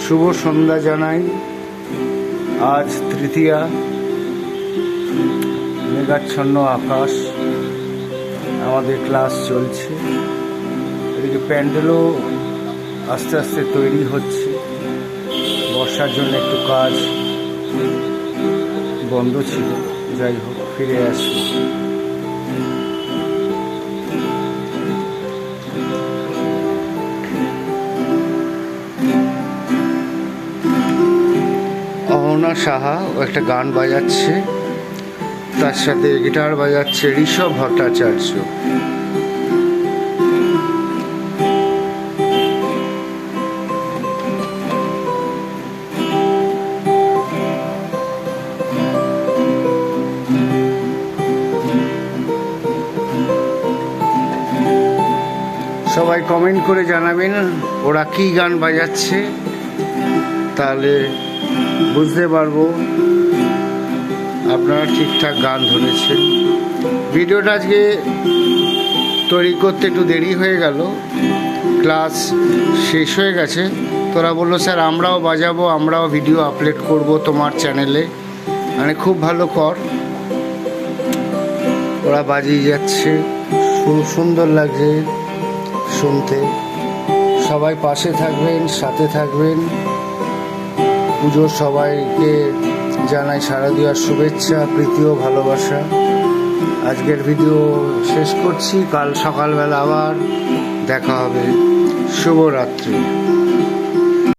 শুভ সন্ধ্যা জানাই। আজ তৃতীয়া, মেঘাচ্ছন্ন আকাশ, আমাদের ক্লাস চলছে। এদিকে প্যান্ডেলও আস্তে আস্তে তৈরি হচ্ছে। বর্ষার জন্য একটু কাজ বন্ধ ছিল, যাই হোক ফিরে আসি। অহনা সাহা ও একটা গান বাজাচ্ছে, তার সাথে গিটার বাজাচ্ছে ঋষভ ভট্টাচার্য। সবাই কমেন্ট করে জানাবেন ওরা কি গান বাজাচ্ছে, তাহলে বুঝতে পারবো আপনারা ঠিকঠাক গান ধরেছেন। ভিডিওটা আজকে তৈরি করতে একটু দেরি হয়ে গেল, ক্লাস শেষ হয়ে গেছে। তোরা বললো স্যার আমরাও বাজাবো, আমরাও ভিডিও আপলোড করব তোমার চ্যানেলে, মানে খুব ভালো কর। ওরা বাজিয়ে যাচ্ছে, খুব সুন্দর লাগছে শুনতে। সবাই পাশে থাকবেন, সাথে থাকবেন। পুজোর সবাইকে জানাই শারদীয়ার শুভেচ্ছা, প্রীতি ও ভালোবাসা। আজকের ভিডিও শেষ করছি, কাল সকালবেলা আবার দেখা হবে। শুভরাত্রি।